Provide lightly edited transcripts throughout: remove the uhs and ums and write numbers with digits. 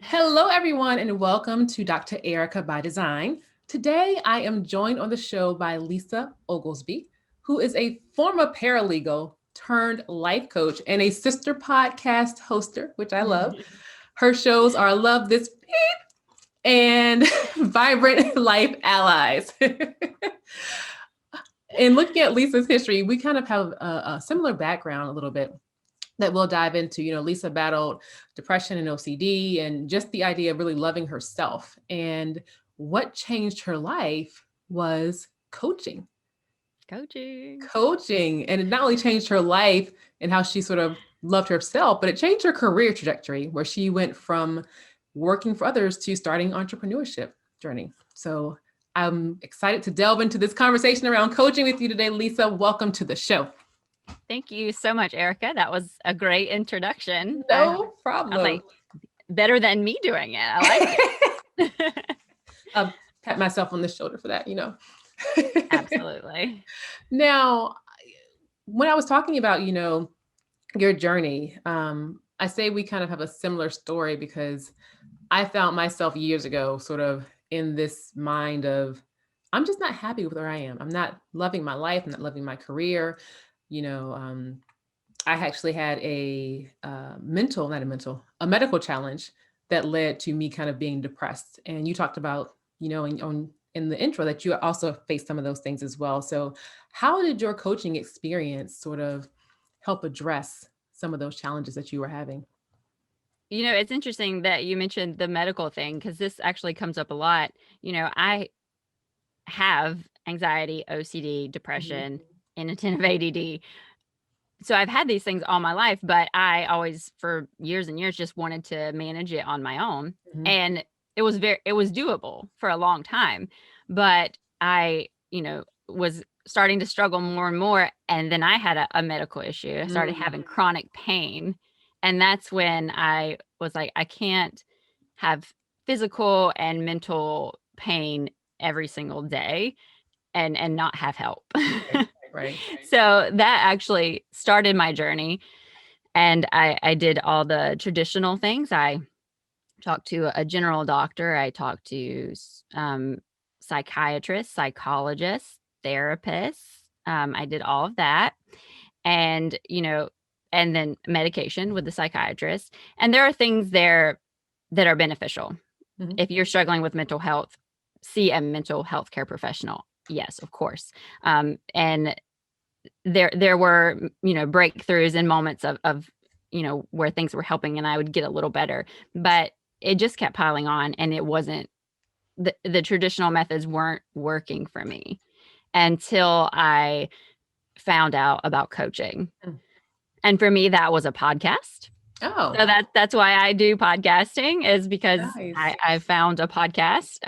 Hello, everyone, and welcome to Dr. Erika by Design. Today, I am joined on the show by Lisa Oglesbee, who is a former paralegal turned life coach and a sister podcast hoster, which I love. Her shows are Love This and Vibrant Life Allies. In looking at Lisa's history, we kind of have a similar background a little bit that we'll dive into. Lisa battled depression and OCD and just the idea of really loving herself. And what changed her life was coaching. Coaching. Coaching. And it not only changed her life and how she sort of loved herself, but it changed her career trajectory where she went from working for others to starting entrepreneurship journey. So I'm excited to delve into this conversation around coaching with you today, Lisa. Welcome to the show. Thank you so much, Erica. That was a great introduction. No I was problem. like, better than me doing it. I like it. Pat myself on the shoulder for that. Absolutely. Now, when I was talking about, your journey, I say we kind of have a similar story because I found myself years ago sort of in this mind of, I'm just not happy with where I am. I'm not loving my life. I'm not loving my career. You know, I actually had a medical challenge that led to me kind of being depressed. And you talked about, in the intro that you also faced some of those things as well. So how did your coaching experience sort of help address some of those challenges that you were having? It's interesting that you mentioned the medical thing because this actually comes up a lot. I have anxiety, OCD, Mhm, depression, inattentive ADD. So I've had these things all my life, but I always, for years and years, just wanted to manage it on my own. mhm, And it was doable for a long time. But I, was starting to struggle more and more. And then I had a medical issue. I started mm, having chronic pain. And that's when I was like, I can't have physical and mental pain every single day and not have help. right, right. So that actually started my journey, and I did all the traditional things. I talked to a general doctor. I talked to psychiatrists, psychologists, therapists. I did all of that, and and then medication with the psychiatrist. And there are things there that are beneficial. Mhm, If you're struggling with mental health, see a mental health care professional. Yes, of course. And there were breakthroughs and moments of where things were helping and I would get a little better, but it just kept piling on, and it wasn't the traditional methods weren't working for me until I found out about coaching. mm. And for me, that was a podcast. Oh, So that's why I do podcasting, is because nice. I found a podcast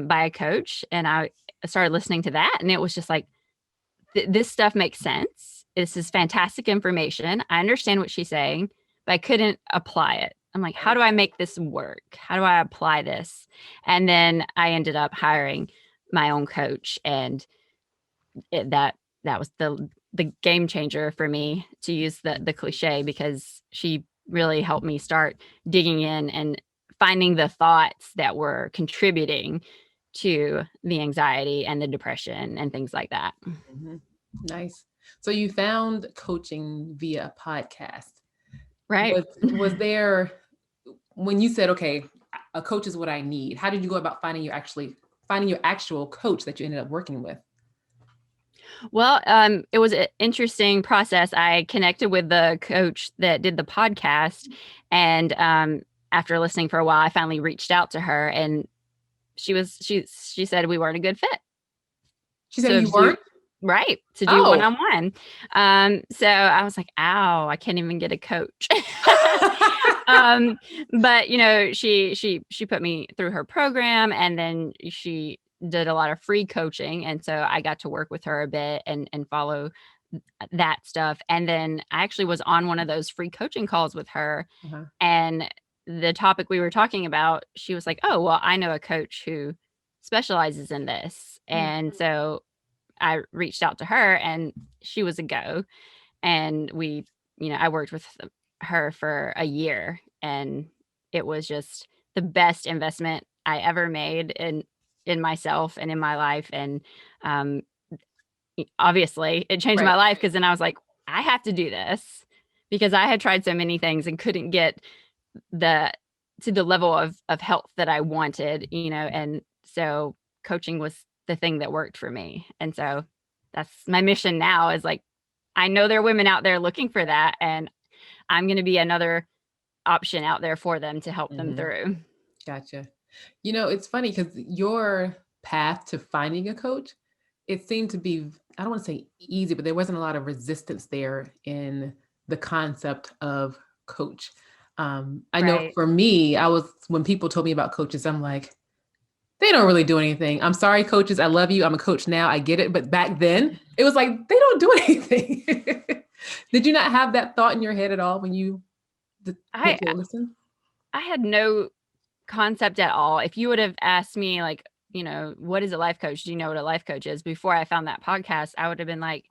by a coach, and I started listening to that, and it was just like, this stuff makes sense. This is fantastic information. I understand what she's saying, but I couldn't apply it. I'm like, how Right. do I make this work? How do I apply this? And then I ended up hiring my own coach, and that was the game changer for me, to use the cliche, because she really helped me start digging in and finding the thoughts that were contributing to the anxiety and the depression and things like that. Mhm. Nice. So you found coaching via a podcast. Right. Was there when you said, okay, a coach is what I need, how did you go about finding your actual coach that you ended up working with? Well, it was an interesting process. I connected with the coach that did the podcast, and after listening for a while, I finally reached out to her, and she said we weren't a good fit. She said So you to do weren't? right to do one Oh. on one. So I was like, "Ow, I can't even get a coach." um, but she put me through her program, and then she did a lot of free coaching, and so I got to work with her a bit and follow that stuff. And then I actually was on one of those free coaching calls with her, Uh-huh. and the topic we were talking about, she was like, "Oh, well, I know a coach who specializes in this." Mm. And so I reached out to her, and she was a go. And I worked with her for a year, and it was just the best investment I ever made in myself and in my life. And um, obviously it changed Right. my life, because then I was like, I have to do this, because I had tried so many things and couldn't get the to the level of health that I wanted, and so coaching was the thing that worked for me. And so that's my mission now, is like, I know there are women out there looking for that, and I'm going to be another option out there for them to help them Mm-hmm. through. Gotcha. It's funny because your path to finding a coach, it seemed to be, I don't want to say easy, but there wasn't a lot of resistance there in the concept of coach. I know Right. for me, when people told me about coaches, I'm like, they don't really do anything. I'm sorry, coaches. I love you. I'm a coach now. I get it. But back then, it was like, they don't do anything. Did you not have that thought in your head at all when you I went to listen? I had no concept at all. If you would have asked me, like, what is a life coach? Do you know what a life coach is? Before I found that podcast, I would have been like,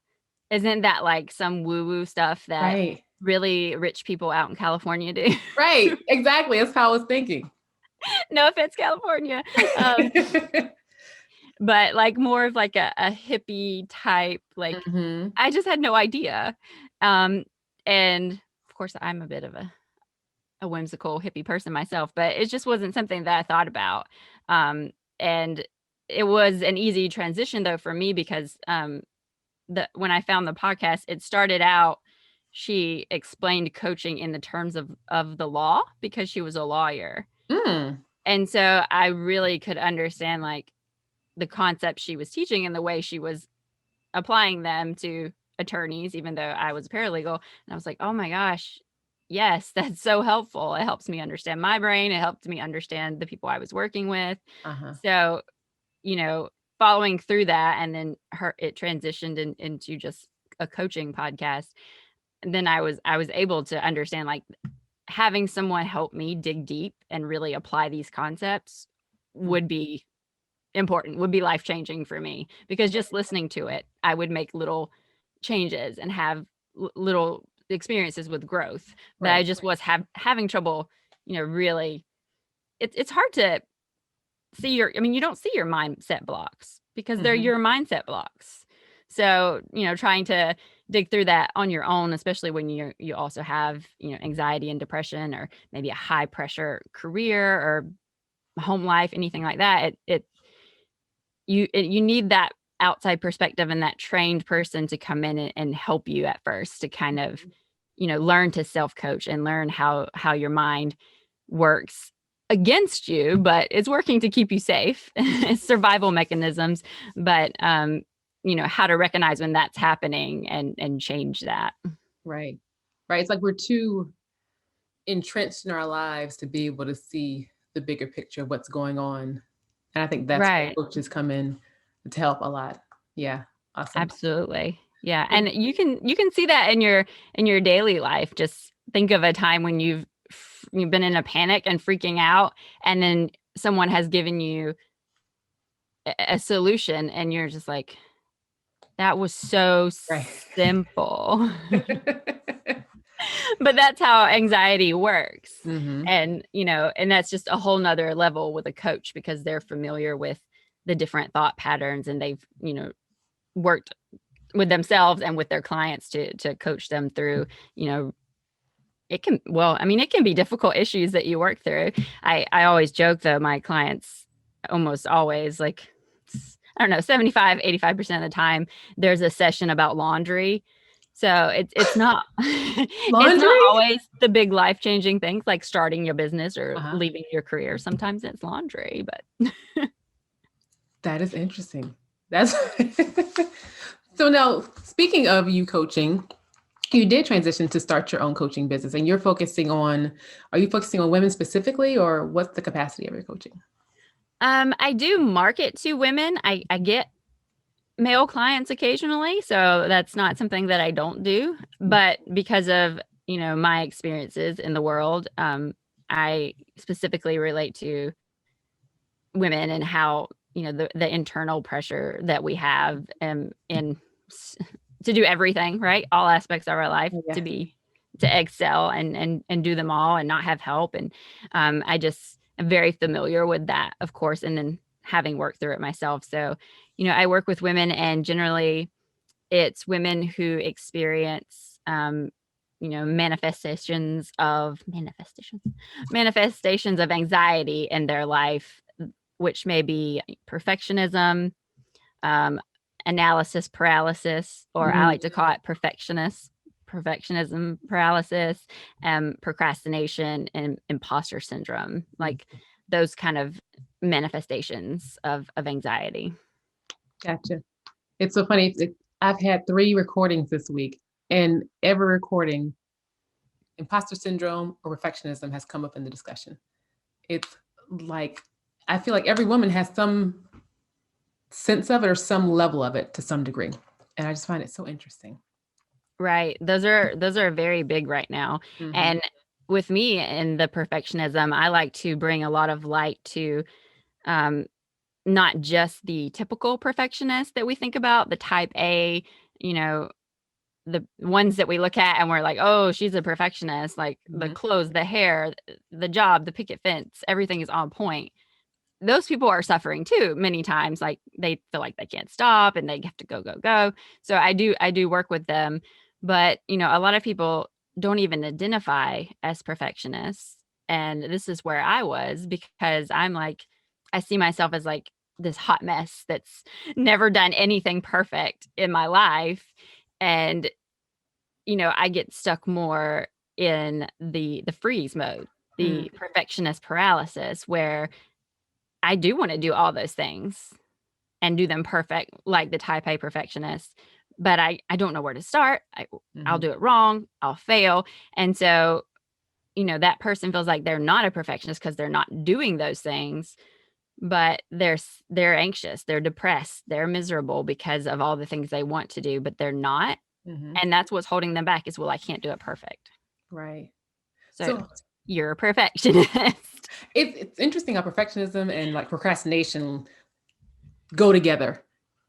isn't that like some woo-woo stuff that Right. really rich people out in California do? Right. Exactly. That's how I was thinking. No offense, California. But like more of like a hippie type, like, Hmm. I just had no idea. And of course I'm a bit of a whimsical hippie person myself, but it just wasn't something that I thought about. And it was an easy transition though for me, because when I found the podcast, it started out, she explained coaching in the terms of the law, because she was a lawyer. Mm. And so I really could understand like the concepts she was teaching and the way she was applying them to attorneys, even though I was a paralegal. And I was like, oh my gosh, yes, that's so helpful. It helps me understand my brain. It helped me understand the people I was working with. Uh-huh. So, you know, following through that, and then it transitioned into just a coaching podcast. And then I was able to understand, like, having someone help me dig deep and really apply these concepts Mm. would be important, would be life changing for me, because just listening to it, I would make little changes and have little experiences with growth. But I Right. just was having trouble, really. It's hard to see I mean, you don't see your mindset blocks, because they're Hmm. your mindset blocks. So, trying to dig through that on your own, especially when you also have, anxiety and depression, or maybe a high pressure career or home life, anything like that, you need that outside perspective and that trained person to come in and help you at first, to kind of, learn to self coach and learn how your mind works against you, but it's working to keep you safe. It's survival mechanisms, but how to recognize when that's happening and change that. Right. Right. It's like we're too entrenched in our lives to be able to see the bigger picture of what's going on. And I think that's where Right. coaches come in to help a lot. Yeah. Awesome. Absolutely. Yeah. And you can see that in your daily life. Just think of a time when you've been in a panic and freaking out, and then someone has given you a solution, and you're just like, that was so Right. simple. But that's how anxiety works. Hmm. And that's just a whole nother level with a coach, because they're familiar with the different thought patterns, and they've, worked with themselves and with their clients to coach them through, you know it can be difficult issues that you work through. I always joke, though, my clients almost always, like, I don't know, 75-85% of the time there's a session about laundry. So it's not it's not Laundry? always the big life-changing things like starting your business or Uh-huh. leaving your career. Sometimes it's laundry, but That is interesting. That's so now speaking of you coaching, you did transition to start your own coaching business, and are you focusing on women specifically, or what's the capacity of your coaching? I do market to women. I get male clients occasionally, so that's not something that I don't do. But because of, my experiences in the world, I specifically relate to women, and how, the internal pressure that we have, to do everything right, all aspects of our life, Yeah. to excel and do them all and not have help. And I just I'm very familiar with that, of course, and then having worked through it myself. So, I work with women, and generally it's women who experience, manifestations of anxiety in their life, which may be perfectionism, um, analysis paralysis, or I like to call it perfectionism paralysis, procrastination, and imposter syndrome, like those kind of manifestations of anxiety. Gotcha. It's so funny. I've had 3 recordings this week, and every recording, imposter syndrome or perfectionism has come up in the discussion. It's like, I feel like every woman has some sense of it or some level of it to some degree. And I just find it so interesting. Right. Those are very big right now. Mm-hmm. And with me and the perfectionism, I like to bring a lot of light to, um, not just the typical perfectionist that we think about, the type A, you know, the ones that we look at and we're like, oh, she's a perfectionist, like the Mm-hmm. clothes, the hair, the job, the picket fence, everything is on point. Those people are suffering too many times. Like they feel like they can't stop and they have to go, go, go. So I do work with them. But a lot of people don't even identify as perfectionists. And this is where I was, because I'm like, I see myself as like this hot mess that's never done anything perfect in my life. And I get stuck more in the freeze mode, the perfectionist paralysis, where I do want to do all those things and do them perfect, like the type A perfectionist, but I don't know where to start. I'll Mm-hmm. do it wrong. I'll fail. And so, that person feels like they're not a perfectionist because they're not doing those things, but they're anxious, they're depressed, they're miserable because of all the things they want to do, but they're not. Mm-hmm. And that's what's holding them back is, well, I can't do it perfect. Right. So So you're a perfectionist. it's interesting how perfectionism and like procrastination go together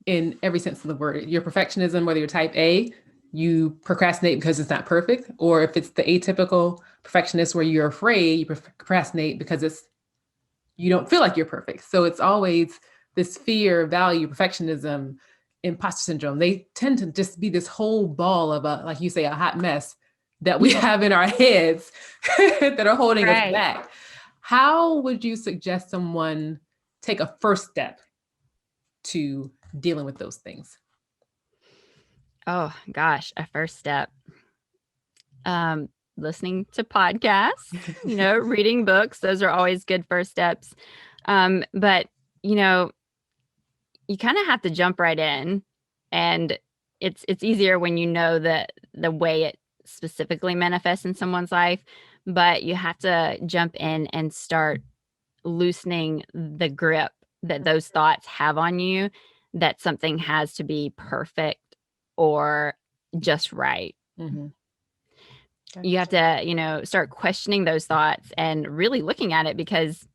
in every sense of the word. Your perfectionism, whether you're type A, you procrastinate because it's not perfect, or if it's the atypical perfectionist where you're afraid, you procrastinate because you don't feel like you're perfect. So it's always this fear, value, perfectionism, imposter syndrome. They tend to just be this whole ball of a, like you say, a hot mess that we have in our heads that are holding us Right. back. How would you suggest someone take a first step to dealing with those things? Oh gosh, a first step. Listening to podcasts, reading books, those are always good first steps. But you know, you kind of have to jump right in, and it's easier when you know the way it specifically manifests in someone's life, but you have to jump in and start loosening the grip that those thoughts have on you, that something has to be perfect or just right. Mm-hmm. You have Gotcha. to, start questioning those thoughts and really looking at it, because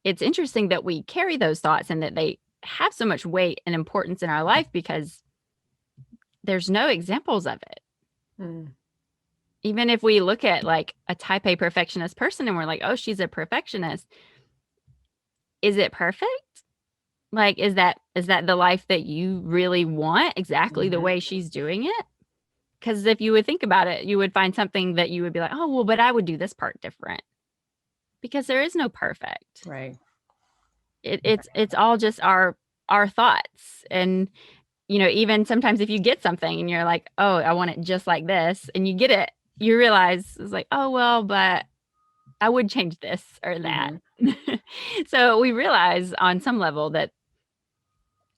it's interesting that we carry those thoughts and that they have so much weight and importance in our life, because there's no examples of it. Mm. Even if we look at like a type A perfectionist person and we're like, oh, she's a perfectionist. Is it perfect? Like, is that the life that you really want, exactly the Mm-hmm. way she's doing it? Because if you would think about it, you would find something that you would be like, oh, well, but I would do this part different, because there is no perfect. Right. It's all just our thoughts. And even sometimes if you get something and you're like, oh, I want it just like this, and you get it, you realize it's like, oh well, but I would change this or that. Mm-hmm. So we realize on some level that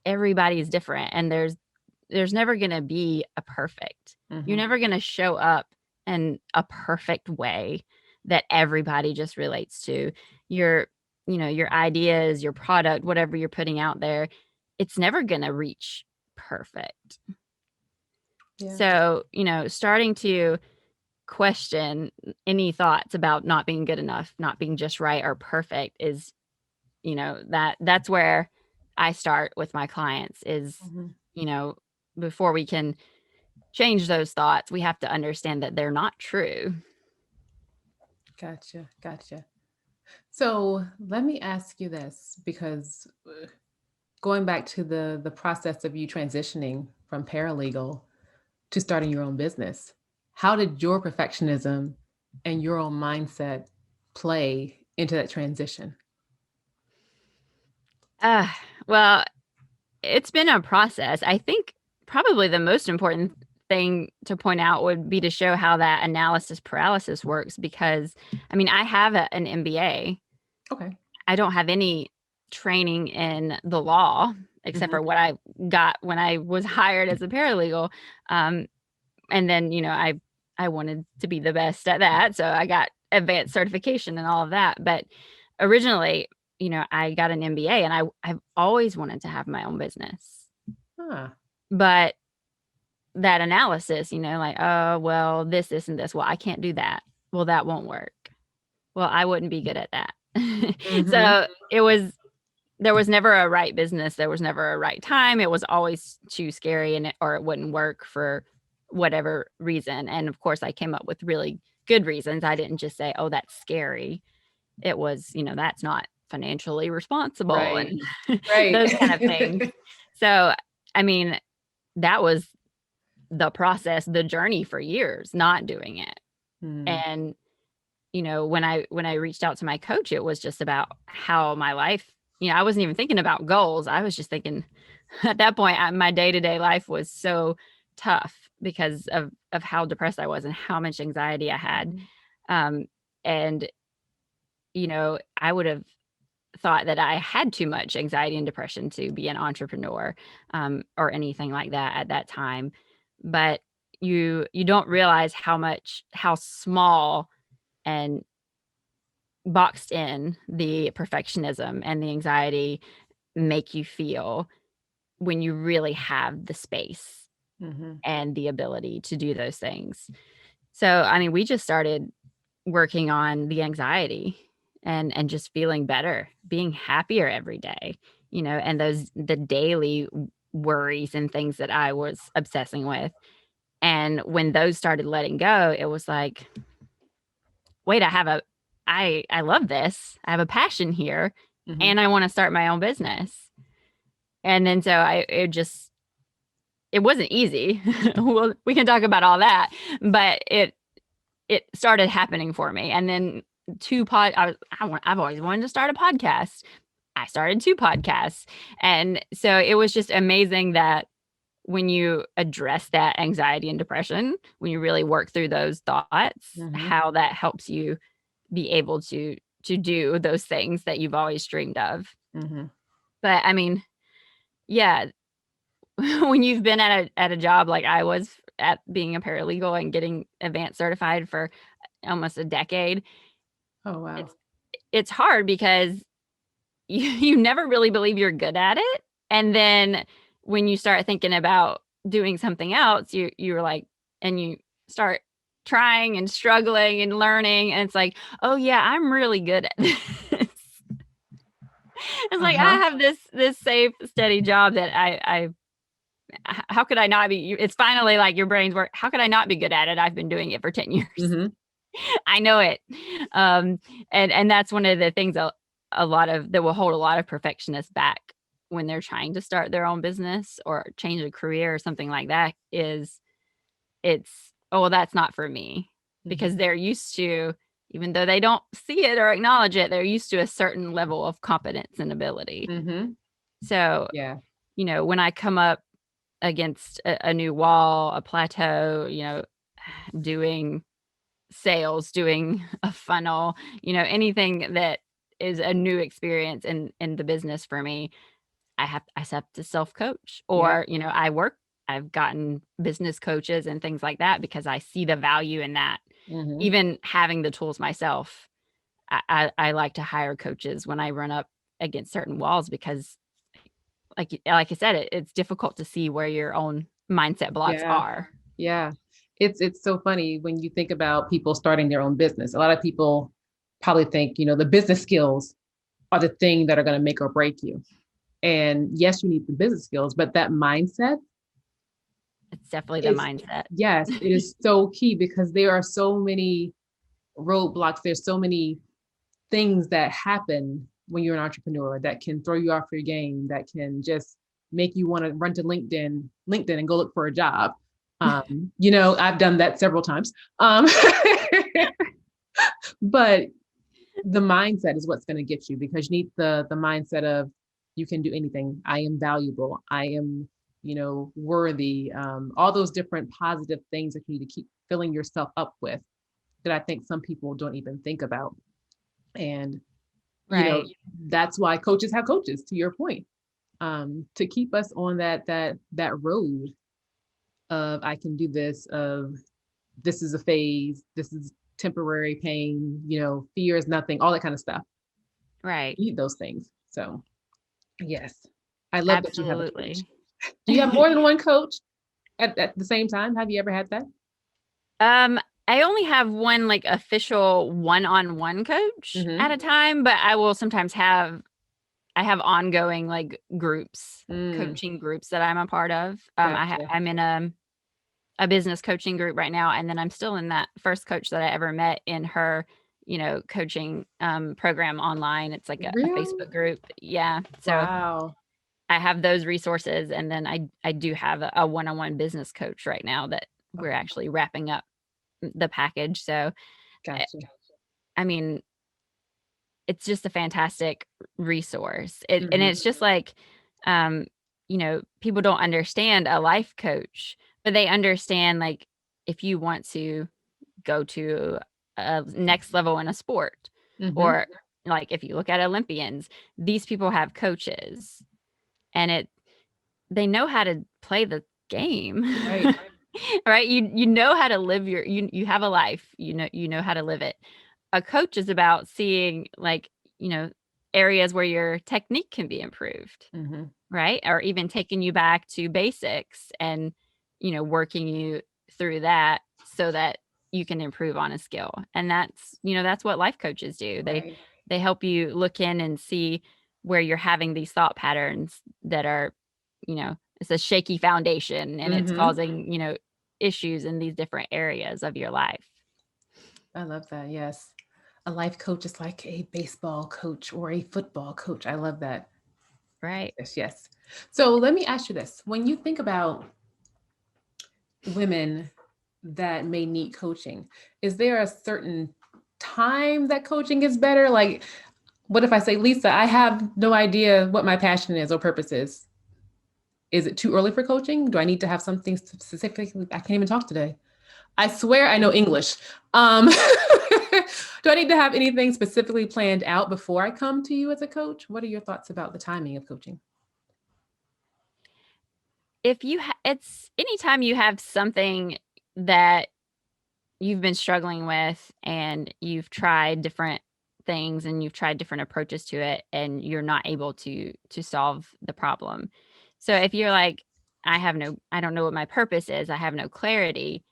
everybody is different, and there's never going to be a perfect. You're Mm-hmm. never going to show up in a perfect way that everybody just relates to. Your ideas, your product, whatever you're putting out there, it's never going to reach perfect. Yeah. So, starting to question any thoughts about not being good enough, not being just right or perfect is, that's where I start with my clients is, Mm-hmm. you know, before we can change those thoughts, we have to understand that they're not true. Gotcha. Gotcha. So let me ask you this, because going back to the process of you transitioning from paralegal to starting your own business, how did your perfectionism and your own mindset play into that transition? Uh, well, it's been a process. I think probably the most important thing to point out would be to show how that analysis paralysis works because, I mean, I have an MBA. Okay. I don't have any training in the law except Hmm. for what I got when I was hired as a paralegal. Um, and then, I wanted to be the best at that, so I got advanced certification and all of that. But originally, I got an MBA, and I've always wanted to have my own business. Ah. But that analysis, like, oh, well, this, and this. Well, I can't do that. Well, that won't work. Well, I wouldn't be good at that. Hmm. So there was never a right business. There was never a right time. It was always too scary or it wouldn't work for whatever reason. And of course, I came up with really good reasons. I didn't just say, oh, that's scary. It was, that's not financially responsible Right. and Right. those kind of things. So, I mean, that was the process, the journey for years, not doing it. Mm. And when I reached out to my coach, it was just about how my life, I wasn't even thinking about goals. I was just thinking at that point, my day-to-day life was so tough because of how depressed I was and how much anxiety I had. Um, and I would have thought that I had too much anxiety and depression to be an entrepreneur, or anything like that at that time. But you don't realize how small and boxed in the perfectionism and the anxiety make you feel when you really have the space Hmm. and the ability to do those things. So, I mean, we just started working on the anxiety and just feeling better, being happier every day, and the daily worries and things that I was obsessing with. And when those started letting go, it was like, wait, I love this. I have a passion here Hmm. and I want to start my own business. And then so it wasn't easy. Well, we can talk about all that, but it started happening for me. And then I've always wanted to start a podcast. I started 2 podcasts. And so it was just amazing that when you address that anxiety and depression, when you really work through those thoughts, Hmm. how that helps you be able to do those things that you've always dreamed of. Hmm. But I mean, yeah, when you've been at a job like I was at being a paralegal and getting advanced certified for almost a decade, Oh, wow. it's it's hard because you never really believe you're good at it. And then when you start thinking about doing something else, you're like, and you start trying and struggling and learning, and it's like, oh yeah, I'm really good at this. It's like I Uh-huh. have this safe, steady job that how could I not be? It's finally like your brain's work. How could I not be good at it? I've been doing it for 10 years. Hmm. I know it. Um, and that's one of the things a lot of that will hold a lot of perfectionists back when they're trying to start their own business or change a career or something like that is it's, oh, well, that's not for me Hmm. because they're used to, even though they don't see it or acknowledge it, they're used to a certain level of competence and ability. Hmm. So, Yeah. when I come up against a new wall, a plateau, doing sales, doing a funnel, anything that is a new experience in the business for me, I have to self-coach Yeah. or, I've gotten business coaches and things like that because I see the value in that. Hmm. Even having the tools myself, I like to hire coaches when I run up against certain walls because like I said, it's difficult to see where your own mindset blocks Yeah. are. Yeah. It's so funny when you think about people starting their own business. A lot of people probably think, the business skills are the thing that are going to make or break you. And yes, you need the business skills, but that mindset It's definitely the is, mindset. yes, it is so key because there are so many roadblocks. There's so many things that happen when you're an entrepreneur that can throw you off your game, that can just make you want to run to LinkedIn and go look for a job. I've done that several times. But the mindset is what's going to get you, because you need the mindset of you can do anything. I am valuable. I am, worthy. All those different positive things that you need to keep filling yourself up with, that I think some people don't even think about. And, Right. that's why coaches have coaches, to your point, to keep us on that road of I can do this, of this is a phase, this is temporary pain, fear is nothing, all that kind of stuff. Right. You need those things. So yes, I love that you have a coach. Absolutely. Do you have more than one coach at the same time? Have you ever had that? I only have one like official one-on-one coach at a Mm-hmm. time, but I have ongoing like groups, Mm, coaching groups that I'm a part of. gotcha. I'm in a business coaching group right now, and then I'm still in that first coach that I ever met in her, coaching program online. It's like a Really? Facebook group. Yeah. So Wow. I have those resources, and then I do have a one-on-one business coach right now that we're Okay. actually wrapping up the package. So eh, Gotcha. I mean, it's just a fantastic resource. And Mm-hmm. it's just like, um, people don't understand a life coach, but they understand like if you want to go to a next level in a sport, Mm-hmm. or like if you look at Olympians, these people have coaches, and they know how to play the game. Right. Right? You know how to live you have a life, you know how to live it. A coach is about seeing like, you know, areas where your technique can be improved, Mm-hmm. right? Or even taking you back to basics and, working you through that so that you can improve on a skill. And that's what life coaches do. Right. They help you look in and see where you're having these thought patterns that are, it's a shaky foundation, and it's Mm-hmm. causing, issues in these different areas of your life. I love that. Yes. A life coach is like a baseball coach or a football coach. I love that. Right. Yes, yes. So let me ask you this. When you think about women that may need coaching, is there a certain time that coaching is better? Like, what if I say, Lisa, I have no idea what my passion is or purpose is? Is it too early for coaching? Do I need to have something specific? I can't even talk today. I swear I know English. Do I need to have anything specifically planned out before I come to you as a coach? What are your thoughts about the timing of coaching? If you it's anytime you have something that you've been struggling with, and you've tried different things and you've tried different approaches to it, and you're not able to solve the problem. So if you're like, I don't know what my purpose is, I have no clarity.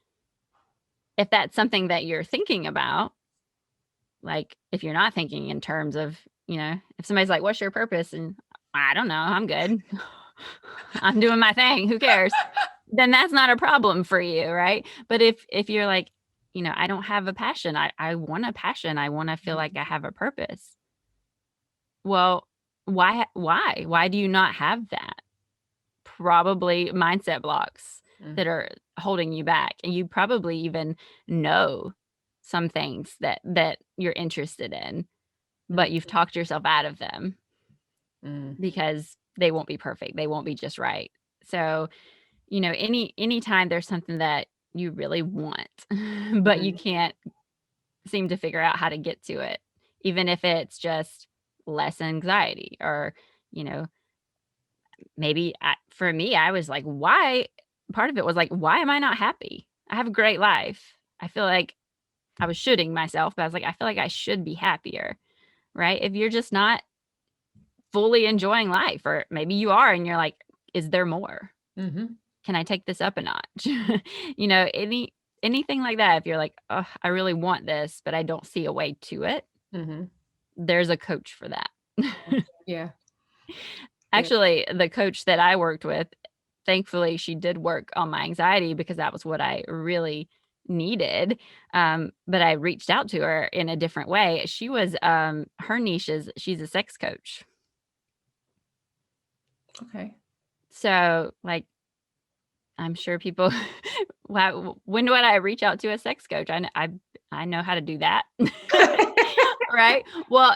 If that's something that you're thinking about, like if you're not thinking in terms of, if somebody's like, what's your purpose? And I don't know, I'm good. I'm doing my thing. Who cares? Then that's not a problem for you, right? But if you're like, I don't have a passion. I want a passion. I want to feel like I have a purpose. Well, why do you not have that? Probably mindset blocks Mm, that are holding you back. And you probably even know some things that you're interested in, mm, but you've talked yourself out of them mm, because they won't be perfect. They won't be just right. So, anytime there's something that you really want, but you mm, can't seem to figure out how to get to it, even if it's just less anxiety, or, you know, maybe for me, I was like, why? Part of it was like, why am I not happy? I have a great life. I feel like I was shooting myself, but I was like, I feel like I should be happier, right? If you're just not fully enjoying life, or maybe you are and you're like, is there more? mhm, Can I take this up a notch? Anything like that. If you're like, oh, I really want this, but I don't see a way to it, mhm. there's a coach for that. Yeah, yeah. Actually, the coach that I worked with, thankfully, she did work on my anxiety, because that was what I really needed. But I reached out to her in a different way. She was her niche is she's a sex coach. Okay. So like I'm sure people when would I reach out to a sex coach? I know how to do that. Right? Well,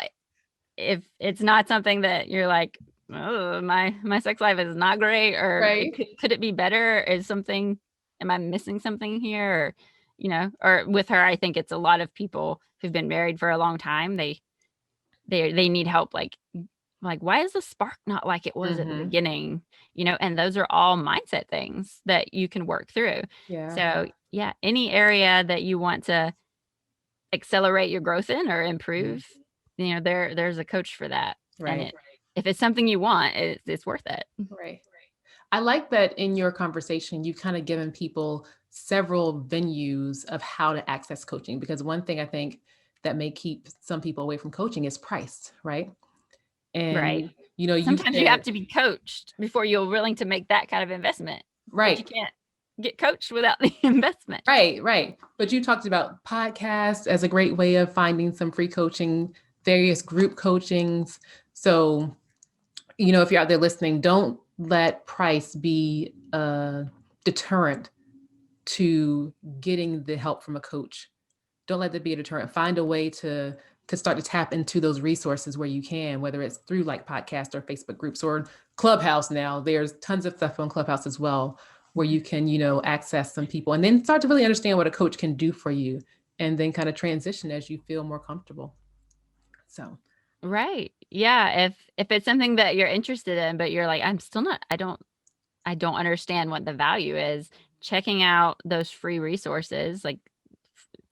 if it's not something that you're like, oh, my sex life is not great, or Right. could it be better? Am I missing something here? Or, or with her, I think it's a lot of people who've been married for a long time. They need help. Like, why is the spark not like it was at the Mm-hmm. beginning? And those are all mindset things that you can work through. Yeah. So yeah, any area that you want to accelerate your growth in or Mhm. improve, there's a coach for that. And Right. if it's something you want, it's worth it. Right. I like that in your conversation, you've kind of given people several venues of how to access coaching, because one thing I think that may keep some people away from coaching is price, right? Right. And you Sometimes you said, have to be coached before you're willing to make that kind of investment, but you right, can't get coached without the investment. right, right. But you talked about podcasts as a great way of finding some free coaching, various group coachings. So, if you're out there listening, don't let price be a deterrent to getting the help from a coach. Don't let that be a deterrent. Find a way to start to tap into those resources where you can, whether it's through like podcasts or Facebook groups or Clubhouse now. There's tons of stuff on Clubhouse as well where you can, access some people and then start to really understand what a coach can do for you and then kind of transition as you feel more comfortable. So, Right. Yeah. If it's something that you're interested in, but you're like, I'm still not, I don't understand what the value is. Checking out those free resources, like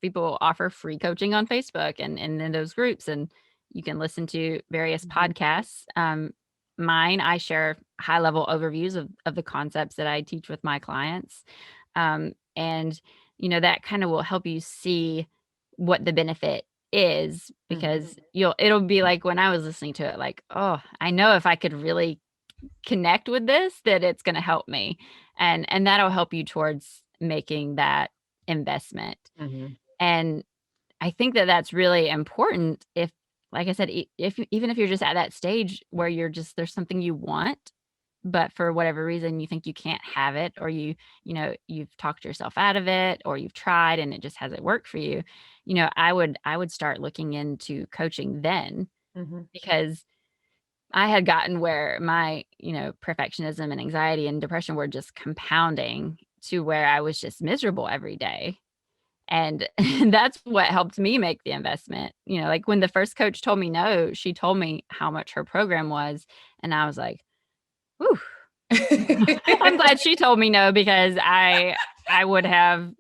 people offer free coaching on Facebook and in those groups, and you can listen to various mhm, podcasts. Mine, I share high level overviews of the concepts that I teach with my clients, and that kind of will help you see what the benefit is, mhm, because it'll be like when I was listening to it, like, oh, I know if I could really connect with this, that it's going to help me, and that'll help you towards making that investment. mhm, And I think that that's really important. If, like I said, even if you're just at that stage where there's something you want, but for whatever reason you think you can't have it, or you've talked yourself out of it, or you've tried and it just hasn't worked for you, I would start looking into coaching then, mhm, because I had gotten where my, perfectionism and anxiety and depression were just compounding to where I was just miserable every day. And that's what helped me make the investment. Like when the first coach told me no, she told me how much her program was. And I was like, "Ooh, I'm glad she told me no, because I would have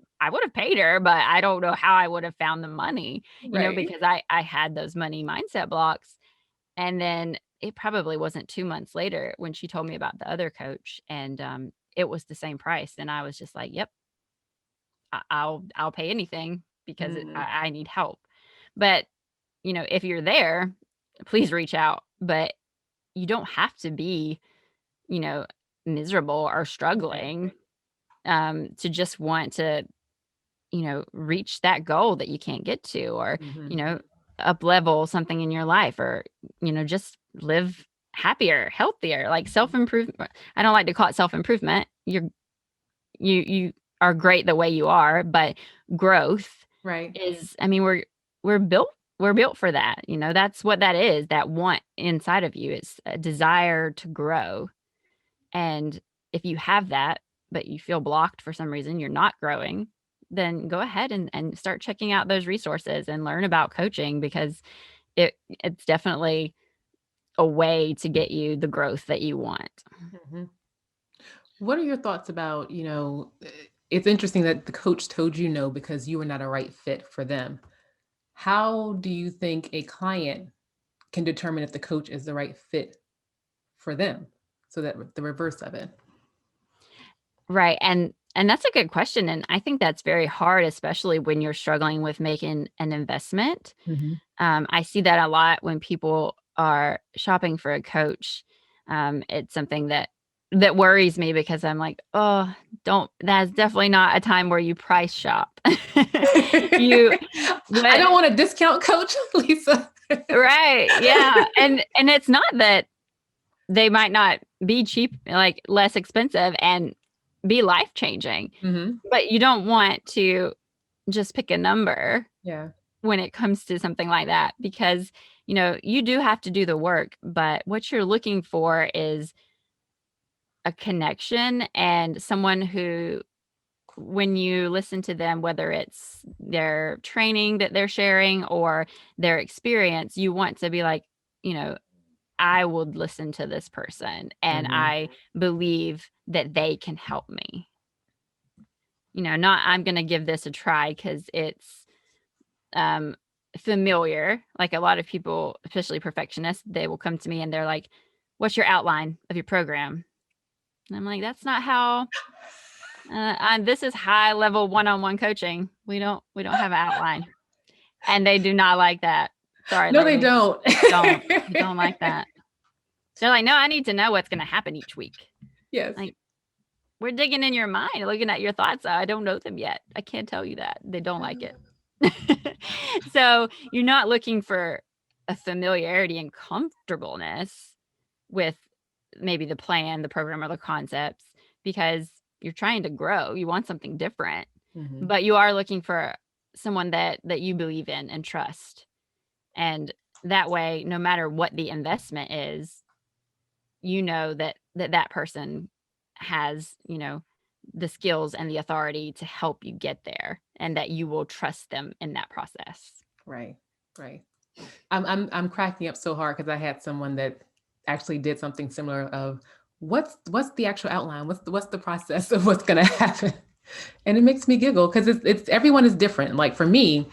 paid her, but I don't know how I would have found the money, right. because I had those money mindset blocks." And then it probably wasn't 2 months later when she told me about the other coach, and it was the same price. And I was just like, "Yep, I'll pay anything, because Mhm, I need help." But, if you're there, please reach out, but you don't have to be, you know, miserable or right. struggling, to just want to, reach that goal that you can't get to, or, you Mhm, know, up level something in your life, or, just live happier, healthier, like self-improvement. I don't like to call it self-improvement. You are great the way you are, but growth right. is, I mean, we're built for that. That's what that is, that want inside of you. It's a desire to grow. And if you have that, but you feel blocked for some reason, you're not growing, then go ahead and start checking out those resources and learn about coaching, because it's definitely a way to get you the growth that you want. Mhm. What are your thoughts about, it's interesting that the coach told you no because you were not a right fit for them. How do you think a client can determine if the coach is the right fit for them? So that the reverse of it. Right, and that's a good question, and I think that's very hard, especially when you're struggling with making an investment. Mhm. I see that a lot when people are shopping for a coach. It's something that that worries me because I'm like, oh, that's definitely not a time where you price shop. You, I what, don't want a discount coach, Lisa. right. Yeah. And it's not that they might not be cheap, like less expensive and be life changing, Hmm. but you don't want to just pick a number Yeah. when it comes to something like that because, you do have to do the work, but what you're looking for is a connection and someone who, when you listen to them, whether it's their training that they're sharing or their experience, you want to be like, you know, I would listen to this person and Hmm. I believe that they can help me. Not I'm going to give this a try because it's um, familiar. Like a lot of people, especially perfectionists, they will come to me and they're like, what's your outline of your program? And I'm like, that's not how. This is high level one-on-one coaching. We don't have an outline, and they do not like that. Sorry, No, they ladies, don't. they don't like that. They're like, no, I need to know what's going to happen each week. Yes. Like we're digging in your mind, looking at your thoughts. I don't know them yet. I can't tell you that. They don't like it. So you're not looking for a familiarity and comfortableness with maybe the plan, the program, or the concepts because you're trying to grow. You want something different, Hmm. but you are looking for someone that you believe in and trust. And that way, no matter what the investment is, that person has, the skills and the authority to help you get there and that you will trust them in that process. Right. Right. I'm cracking up so hard because I had someone that actually did something similar of what's the actual outline? What's the process of what's gonna happen? And it makes me giggle because it's everyone is different. Like for me,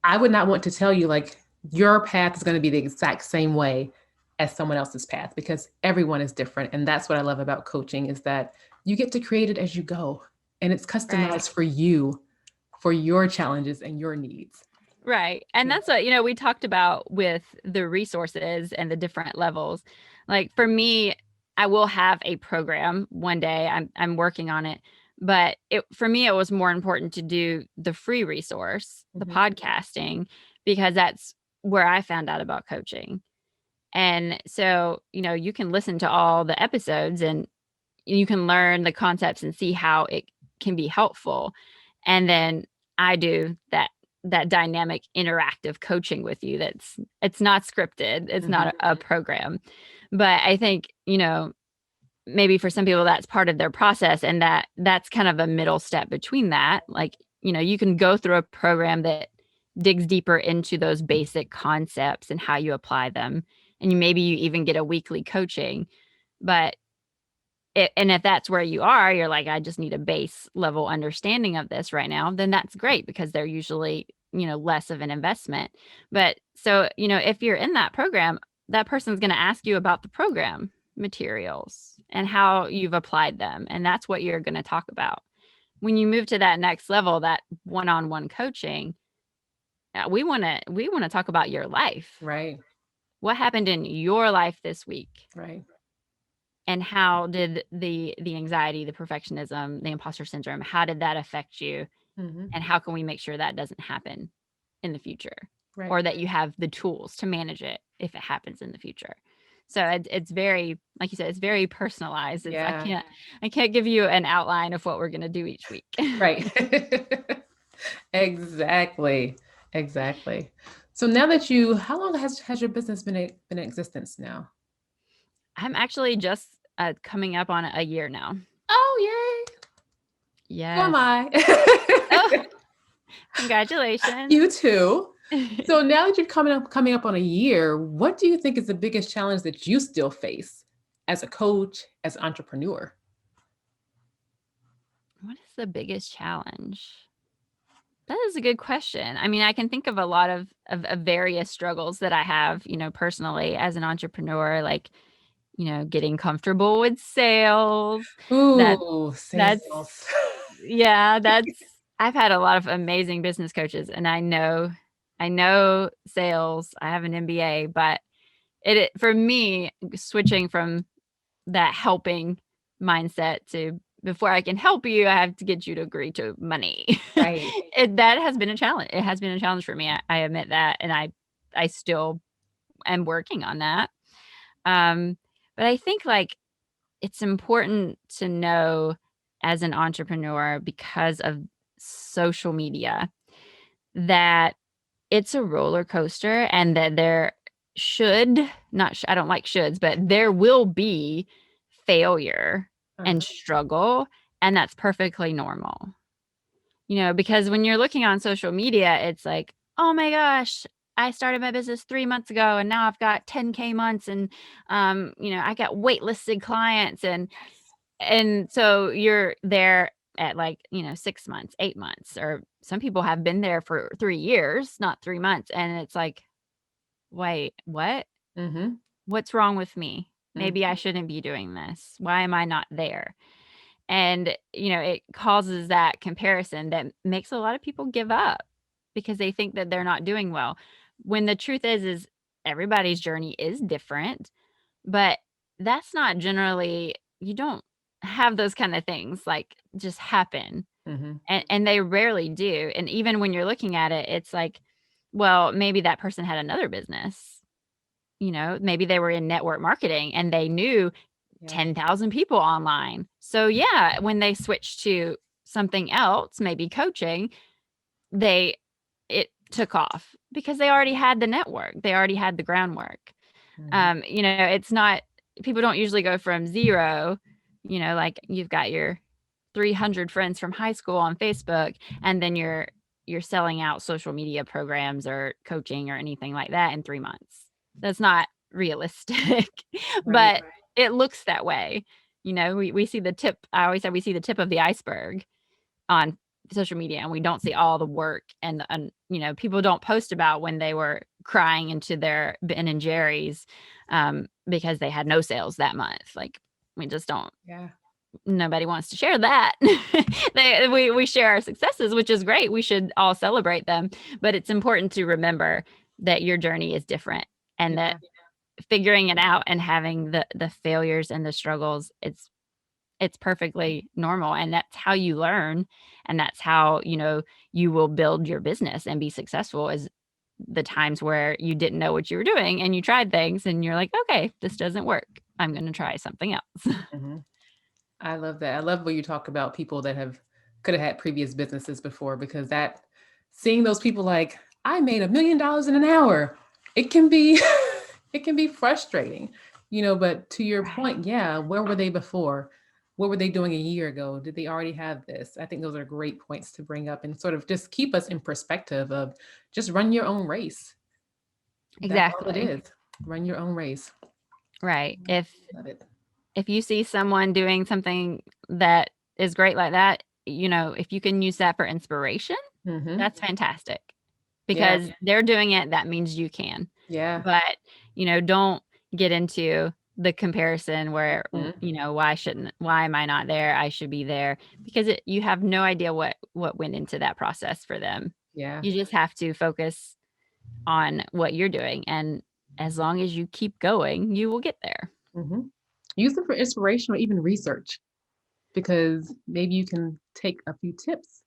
I would not want to tell you like your path is going to be the exact same way as someone else's path because everyone is different. And that's what I love about coaching is that you get to create it as you go and it's Right. customized for you, for your challenges and your needs. Right. And Yeah. that's what, we talked about with the resources and the different levels. Like for me, I will have a program one day. I'm working on it. But for me, it was more important to do the free resource, the Hmm. podcasting, because that's where I found out about coaching. And so, you can listen to all the episodes and you can learn the concepts and see how it can be helpful. And then I do that dynamic interactive coaching with you it's not scripted, it's Hmm. not a program. But I think, maybe for some people that's part of their process and that's kind of a middle step between that. Like, you can go through a program that digs deeper into those basic concepts and how you apply them. And maybe you even get a weekly coaching. But and if that's where you are, you're like, I just need a base level understanding of this right now, then that's great because they're usually, less of an investment. But so, if you're in that program, that person's going to ask you about the program materials and how you've applied them. And that's what you're going to talk about. When you move to that next level, that one-on-one coaching, we want to talk about your life. Right. What happened in your life this week? Right. And how did the anxiety, the perfectionism, the imposter syndrome, how did that affect you? Hmm. And how can we make sure that doesn't happen in the future? Right. Or that you have the tools to manage it if it happens in the future. So it's very, like you said, it's very personalized. It's Yeah. I can't give you an outline of what we're gonna do each week. Right. Exactly. Exactly. So now that how long has your business been in existence now? I'm actually just coming up on a year now. Oh, yay. So am Yes. I. Oh, congratulations. You too. So now that you're coming up on a year, what do you think is the biggest challenge that you still face as a coach, as an entrepreneur? What is the biggest challenge? That is a good question. I mean, I can think of a lot of various struggles that I have, personally as an entrepreneur, like, getting comfortable with sales. That Ooh, that's sales. yeah, I've had a lot of amazing business coaches and I know sales. I have an MBA, but for me, switching from that helping mindset to, before I can help you, I have to get you to agree to money. Right. That has been a challenge. It has been a challenge for me. I admit that. And I still am working on that. But I think like it's important to know as an entrepreneur, because of social media, that it's a roller coaster, and that there should not, I don't like shoulds, but there will be failure and Uh-huh. struggle, and that's perfectly normal. Because when you're looking on social media, it's like, oh my gosh, I started my business 3 months ago and now I've got 10K months, and I got waitlisted clients, Yes. and so you're there at like, 6 months, 8 months, or some people have been there for 3 years, not 3 months. And it's like, wait, what? Mm-hmm. What's wrong with me? Mm-hmm. Maybe I shouldn't be doing this. Why am I not there? And, it causes that comparison that makes a lot of people give up because they think that they're not doing well. When the truth is everybody's journey is different, but that's not generally, you don't have those kind of things like just happen. Mm-hmm. And they rarely do. And even when you're looking at it, it's like, well, maybe that person had another business. Maybe they were in network marketing and they knew Yeah. 10,000 people online. So yeah, when they switched to something else, maybe coaching, they it took off because they already had the network. They already had the groundwork. Mm-hmm. It's not, people don't usually go from zero, like you've got your 300 friends from high school on Facebook, and then you're selling out social media programs or coaching or anything like that in 3 months. That's not realistic. Right. But it looks that way. We see the tip. I always say we see the tip of the iceberg on social media, and we don't see all the work, and people don't post about when they were crying into their Ben and Jerry's because they had no sales that month. Like, we just don't, Yeah. nobody wants to share that. We share our successes, which is great. We should all celebrate them, but it's important to remember that your journey is different, and that Yeah. figuring it out and having the failures and the struggles, it's perfectly normal, and that's how you learn, and that's how you will build your business and be successful, is the times where you didn't know what you were doing and you tried things and you're like, okay, this doesn't work, I'm going to try something else. Mm-hmm. I love that. I love when you talk about people that have could have had previous businesses before, because that seeing those people like, I made $1 million in an hour, it can be it can be frustrating, but to your Right. point, yeah, where were they before? What were they doing a year ago? Did they already have this? I think those are great points to bring up and sort of just keep us in perspective of just run your own race. That's all it Exactly. is. Run your own race. Right. Love it. If you see someone doing something that is great like that, if you can use that for inspiration, Mm-hmm. that's fantastic, Yeah. because they're doing it. That means you can. Yeah. But, don't get into the comparison where, Mm-hmm. why am I not there? I should be there, because you have no idea what went into that process for them. Yeah. You just have to focus on what you're doing. And as long as you keep going, you will get there. Mm-hmm. Use them for inspiration or even research, because maybe you can take a few tips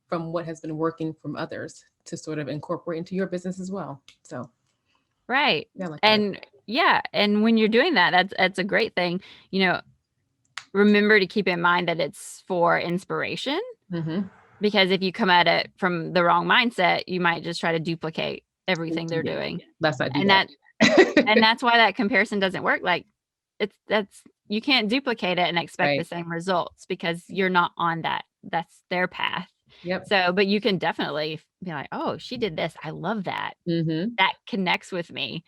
from what has been working from others to sort of incorporate into your business as well. So, Right. yeah, I like that. And yeah, and when you're doing that, that's a great thing. You know, remember to keep in mind that it's for inspiration, Mm-hmm. because if you come at it from the wrong mindset, you might just try to duplicate everything they're Yeah, doing. let's not do And that. that's why that comparison doesn't work. Like, that's, you can't duplicate it and expect the Right. same results, because you're not on that's their path. Yep. So, but you can definitely be like, "Oh, she did this. I love that. Mm-hmm. That connects with me."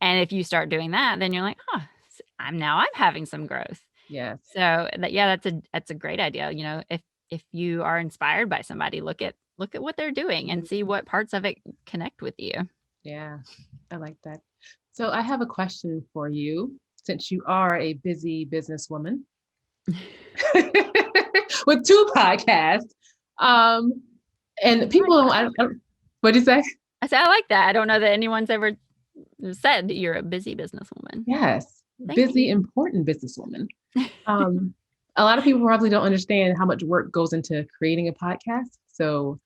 And if you start doing that, then you're like, "Huh, I'm having some growth." Yes. So, yeah, that's a great idea. If you are inspired by somebody, look at what they're doing and see what parts of it connect with you. Yeah, I like that. So I have a question for you, since you are a busy businesswoman with two podcasts. Um, and I like people, that. what do you say? I said, I like that. I don't know that anyone's ever said you're a busy businesswoman. Yes. Thank busy, you. important businesswoman. Um, a lot of people probably don't understand how much work goes into creating a podcast. So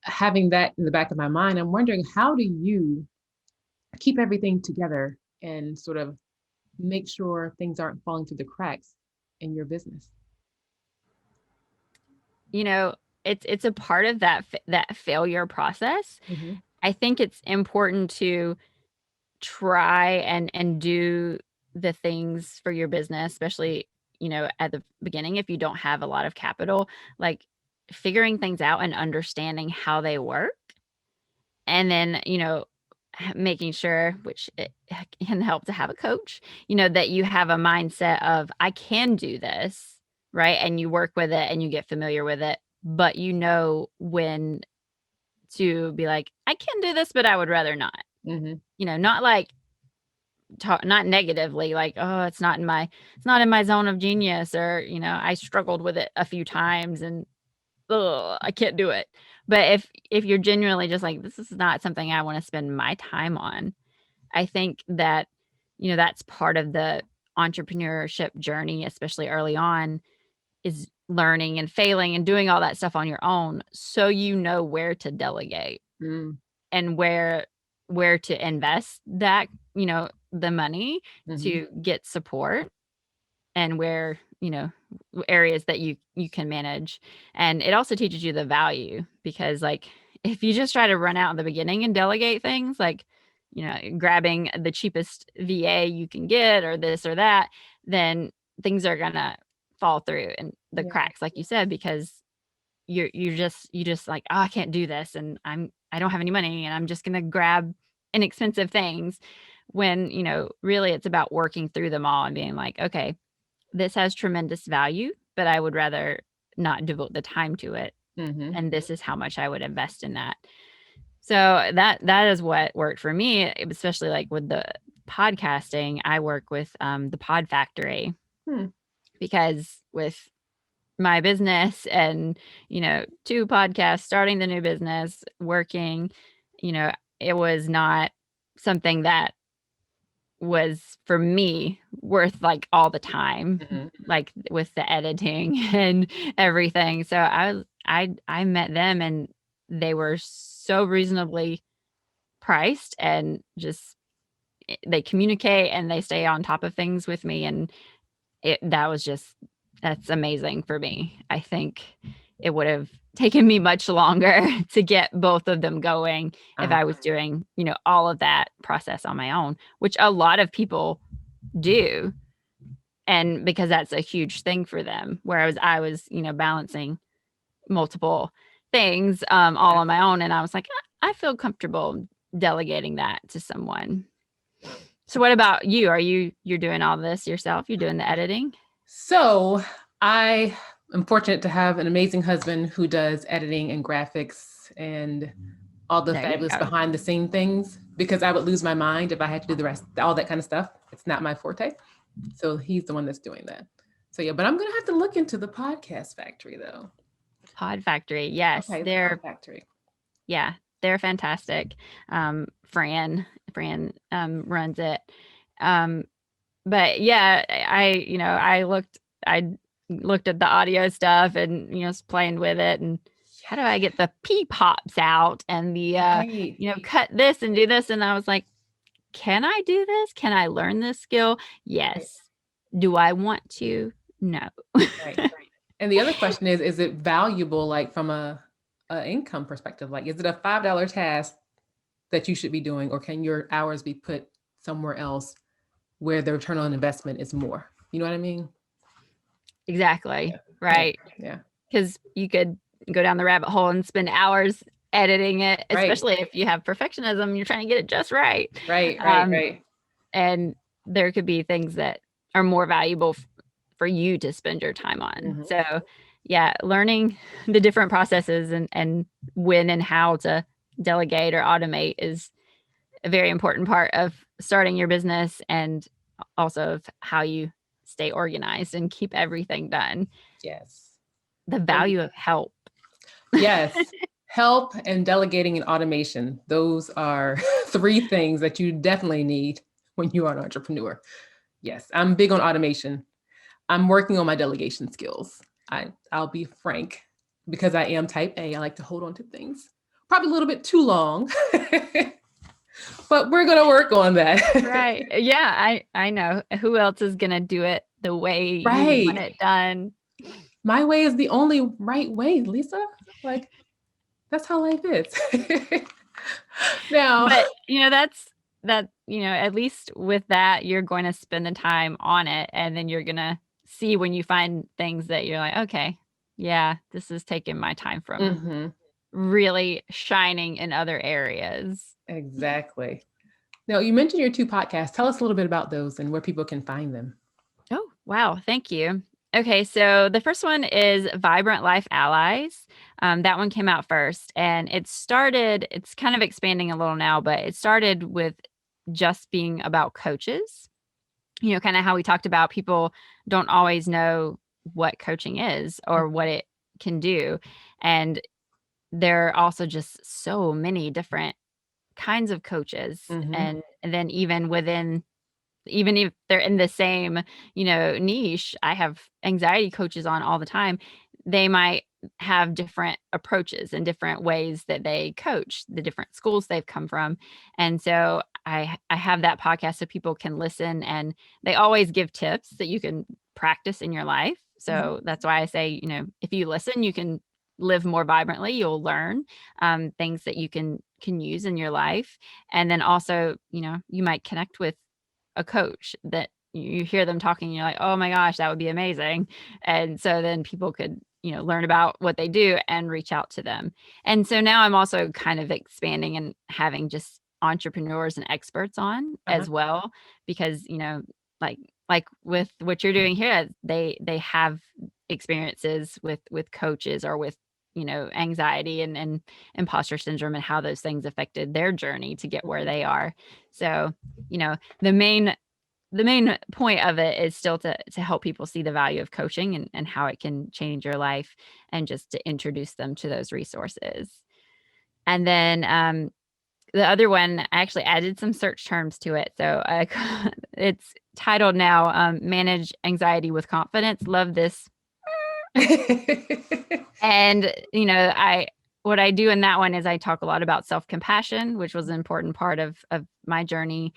having that in the back of my mind, I'm wondering, how do you keep everything together and sort of make sure things aren't falling through the cracks in your business? You know, it's a part of that failure process. Mm-hmm. I think it's important to try and do the things for your business, especially, at the beginning if you don't have a lot of capital, like figuring things out and understanding how they work. And then, making sure, which it can help to have a coach, that you have a mindset of, I can do this, right? And you work with it and you get familiar with it, but you know when to be like, I can do this, but I would rather not. Mm-hmm. Not like not negatively, like, oh, it's not in my zone of genius, or I struggled with it a few times and ugh, I can't do it. But if you're genuinely just like, this is not something I want to spend my time on, I think that that's part of the entrepreneurship journey, especially early on, is learning and failing and doing all that stuff on your own, so you know where to delegate and where to invest that, the money Mm-hmm. to get support, and where, areas that you can manage. And it also teaches you the value, because like if you just try to run out in the beginning and delegate things, like, grabbing the cheapest VA you can get or this or that, then things are gonna fall through and the Yeah. cracks, like you said, because you just like, oh, I can't do this, and I don't have any money, and I'm just gonna grab inexpensive things, when really it's about working through them all and being like, okay, this has tremendous value, but I would rather not devote the time to it, Mm-hmm. and this is how much I would invest in that. So that is what worked for me, especially like with the podcasting. I work with the Pod Factory, Hmm. because with my business and, 2 podcasts, starting the new business, working, you know, it was not something that was, for me, worth, like, all the time, Mm-hmm. like, with the editing and everything. So I met them, and they were so reasonably priced, and just they communicate and they stay on top of things with me, and that was just that's amazing for me. I think it would have taken me much longer to get both of them going if Uh, I was doing, all of that process on my own, which a lot of people do. And because that's a huge thing for them. Whereas I was, balancing multiple things all yeah. on my own. And I was like, I feel comfortable delegating that to someone. So what about you? You're doing all this yourself? You're doing the editing? So I am fortunate to have an amazing husband who does editing and graphics and all the There you fabulous go. behind the scene things, because I would lose my mind if I had to do the rest, all that kind of stuff. It's not my forte. So he's the one that's doing that. So yeah, but I'm gonna have to look into the podcast factory though. Pod Factory. Yes, Okay, the pod they're factory. yeah, they're fantastic. Fran runs it. Um, but yeah, I looked at the audio stuff and was playing with it, and how do I get the P pops out and the Right, cut this and do this, and I was like, can I do this? Can I learn this skill? right, Yes. Do I want to? No. right. And the other question is it valuable, like from a income perspective? Like, is it a $5 task that you should be doing, or can your hours be put somewhere else where the return on investment is more? You know what I mean? Exactly. Yeah, Right. yeah. Because you could go down the rabbit hole and spend hours editing it, Right, especially if you have perfectionism, you're trying to get it just right. right, right, Um, right. and there could be things that are more valuable for you to spend your time on. Mhm. So, yeah, learning the different processes and when and how to delegate or automate is a very important part of starting your business, and also of how you stay organized and keep everything done. Yes. The And value of help. yes, help and delegating and automation. Those are three things that you definitely need when you are an entrepreneur. Yes, I'm big on automation. I'm working on my delegation skills. I'll be frank, because I am type A. I like to hold on to things probably a little bit too long, but we're gonna work on that. Right. Yeah, I know. Who else is gonna do it the way you want Right. it done? My way is the only right way, Lisa. Like, that's how life is. Now, But, at least with that, you're going to spend the time on it, and then you're gonna see when you find things that you're like, "Okay, yeah, this is taking my time from mhm, really shining in other areas." exactly. Now, you mentioned your two podcasts. Tell us a little bit about those and where people can find them. Oh, wow. Thank you. Okay, so the first one is Vibrant Life Allies. That one came out first, and it's kind of expanding a little now, but it started with just being about coaches. Kind of how we talked about people don't always know what coaching is or what it can do. And there are also just so many different kinds of coaches. Mm-hmm. And then even if they're in the same, niche, I have anxiety coaches on all the time. They might have different approaches and different ways that they coach, the different schools they've come from. And so I have that podcast so people can listen, and they always give tips that you can practice in your life. Mm-hmm. So that's why I say, if you listen, you can live more vibrantly. You'll learn things that you can use in your life. And then also, you might connect with a coach that you hear them talking, and you're like, "Oh my gosh, that would be amazing." And so then people could, learn about what they do and reach out to them. And so now I'm also kind of expanding and having just entrepreneurs and experts on Uh-huh. as well, because, like like with what you're doing here, they have experiences with coaches or with, anxiety and imposter syndrome, and how those things affected their journey to get where they are. So, the main point of it is still to help people see the value of coaching, and how it can change your life, and just to introduce them to those resources. And then the other one, I actually added some search terms to it. So it's titled now, Manage Anxiety with Confidence. Love this. And, what I do in that one is I talk a lot about self-compassion, which was an important part of my journey,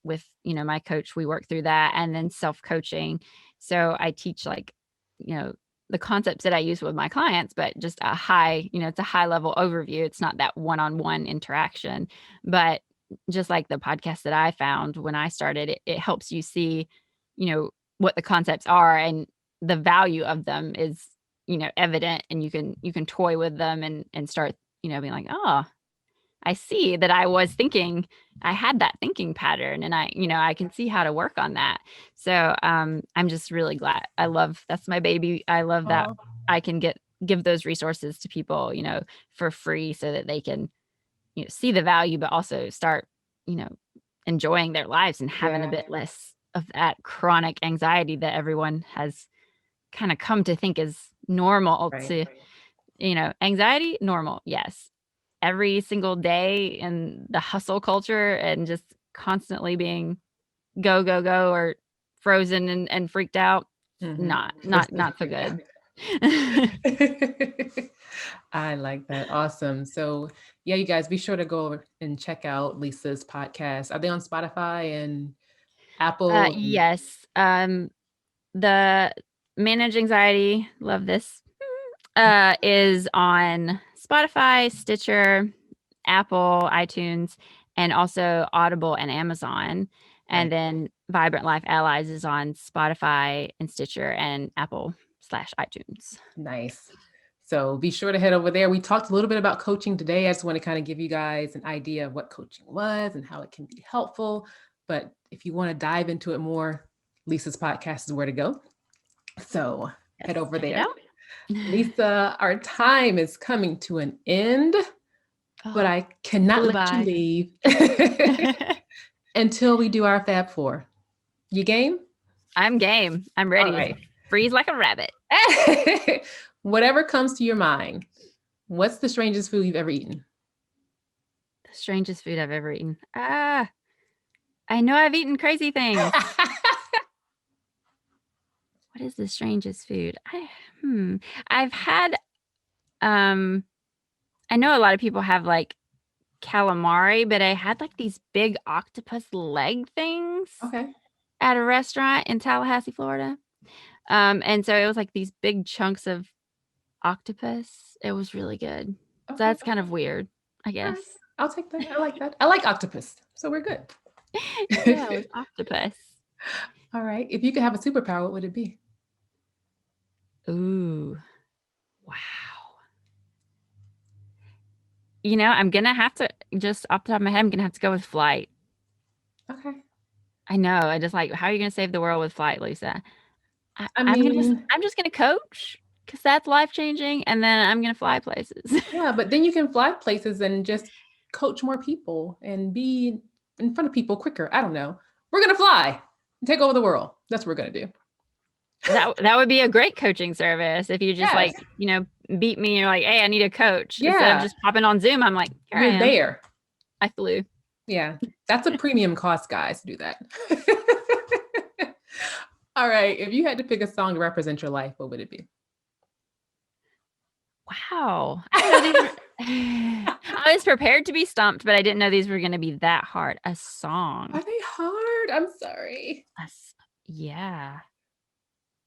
with, my coach. We work through that, and then self-coaching. So I teach, like, you know, the concepts that I use with my clients, but just it's a high level overview. It's not that one-on-one interaction, but just like the podcast that I found when I started, it helps you see, what the concepts are, and the value of them is, evident, and you can toy with them, and start, being like, "Oh, I see that I had that thinking pattern, and I can see how to work on that." So, I'm just really glad. That's my baby. I love that Aw. I can give those resources to people, for free, so that they can, see the value, but also start, you know, enjoying their lives and having a Yeah. bit less of that chronic anxiety that everyone has kind of come to think is normal Right. to, anxiety, normal, yes. Every single day in the hustle culture, and just constantly being go, go, go, or frozen and freaked out, Mm-hmm. not so good. I like that. Awesome. So, yeah, you guys be sure to go over and check out Lisa's podcast. Are they on Spotify and Apple? Yes, the Manage Anxiety, love this, is on Spotify, Stitcher, Apple, iTunes, and also Audible and Amazon. Nice. And then Vibrant Life Allies is on Spotify and Stitcher and Apple/iTunes. Nice. So be sure to head over there. We talked a little bit about coaching today. I just want to kind of give you guys an idea of what coaching was and how it can be helpful. But if you want to dive into it more, Lisa's podcast is where to go. So Yes, head over check it there. out. Lisa, our time is coming to an end, but Oh, I cannot flew let you by. leave until we do our Fab Four. You game? I'm game. I'm All ready to right. freeze like a rabbit. Whatever comes to your mind, what's the strangest food you've ever eaten? The strangest food I've ever eaten. I know I've eaten crazy things. What is the strangest food? I've had, I know a lot of people have, like, calamari, but I had, like, these big octopus leg things Okay. at a restaurant in Tallahassee, Florida. And so it was, like, these big chunks of octopus. It was really good. So Okay. that's kind of weird, I All right. guess. I'll take that. I like that. I like octopus. So we're good. Yeah, it was octopus. All right. If you could have a superpower, what would it be? Ooh, wow. I'm gonna have to just off the top of my head, I'm gonna have to go with flight. Okay. I know, I just like, how are you gonna save the world with flight, Lisa? I I I'm gonna just mean, I'm just gonna coach because that's life-changing, and then I'm gonna fly places. yeah, but then you can fly places and just coach more people and be in front of people quicker. I don't know. We're gonna fly and take over the world. That's what we're gonna do. That would be a great coaching service if you just, Yes. like, beat me and you're like, "Hey, I need a coach." Instead of Yeah. just popping on Zoom, I'm like, "Here I You're am. there. I flew." Yeah. That's a premium cost, guys, to do that. All right. If you had to pick a song to represent your life, what would it be? Wow. I didn't know these were I was prepared to be stumped, but I didn't know these were gonna be that hard. A Are song. they hard? I'm sorry. A s Yeah.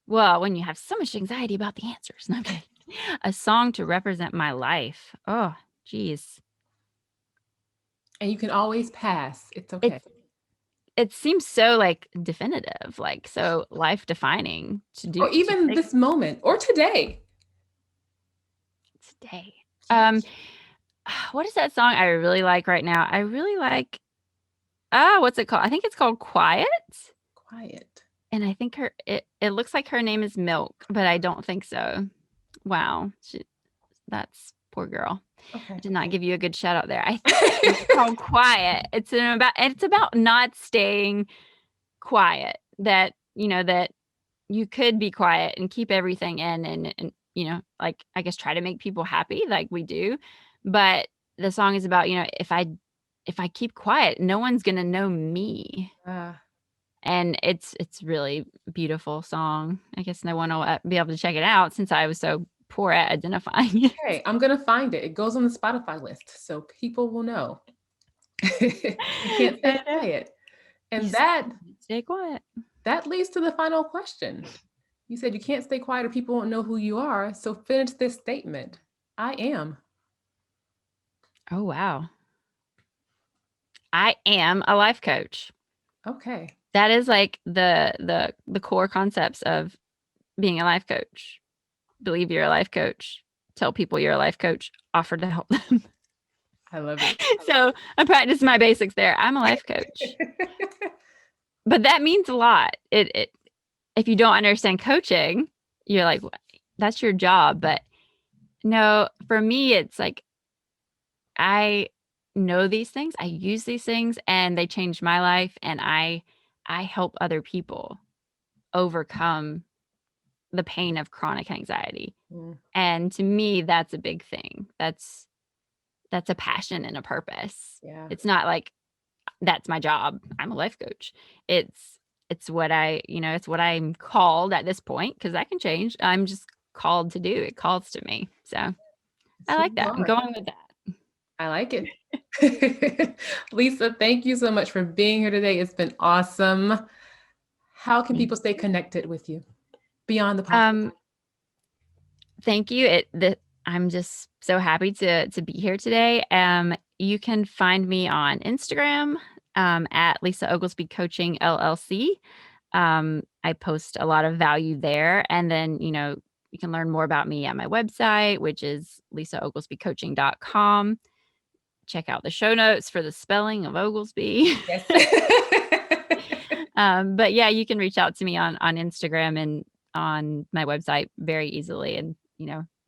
Well, when you have so much anxiety about the answers. No, I'm kidding. A song to represent my life. Oh, geez. And you can always pass. It's It okay. it seems so, like, definitive, like, so life-defining Or to even pick this moment or today. today. Yeah. Um, what is that song I really like right now? I really like what's it called? I think it's called Quiet, Quiet. and I think it looks like her name is Milk, but I don't think so. Wow, that's poor girl. I Okay. did not give you a good shout out there. I think it's called Quiet. It's about not staying quiet, that you could be quiet and keep everything in and like, I guess, try to make people happy like we do, but the song is about, if I keep quiet, no one's gonna know me, Uh, and it's really beautiful song. I guess no one will, be able to check it out since I was so poor at identifying it. okay. I'm going to find it. It goes on the Spotify list so people will know. You can't stay I know. quiet. You And s that Stay quiet. that leads to the final question. You said you can't stay quiet or people won't know who you are. So finish this statement. I am. Oh, wow. I am a life coach. Okay. That is like the core concepts of being a life coach. Believe you're a life coach, tell people you're a life coach, offer to help them. I love it. So I practiced my basics there. I'm a life coach. But that means a lot. It If you don't understand coaching, you're like, That's your job." But no, for me, it's like I know these things, I use these things, and they changed my life, and I help other people overcome the pain of chronic anxiety. Mm, And to me, that's a big thing. That's a passion and a purpose. yeah. It's not like that's my job. I'm a life coach. It's it's what I'm called at this point because that can change. I'm just called to do. It calls to me. So It's I who like you that. I'm are. going with that. I like it. Lisa, thank you so much for being here today. It's been awesome. How can Thank people stay connected with you beyond the podcast? um Thank you. I'm just so happy to be here today. You can find me on Instagram at Lisa Oglesbee Coaching LLC. I post a lot of value there, and then you can learn more about me at my website, which is lisaoglesbeecoaching.com. Check out the show notes for the spelling of Oglesbee. Yes. But yeah, you can reach out to me on Instagram and on my website very easily. And,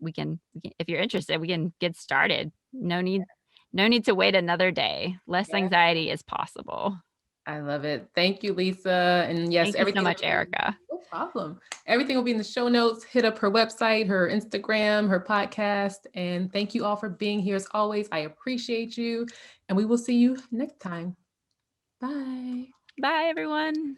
we can, if you're interested, we can get started. No need to wait another day. Less Yeah, anxiety is possible. I love it. Thank you, Lisa. And yes, Thank you so everything will much, be Erica. no problem. Everything will be in the show notes. Hit up her website, her Instagram, her podcast. And thank you all for being here as always. I appreciate you. And we will see you next time. Bye. Bye, everyone.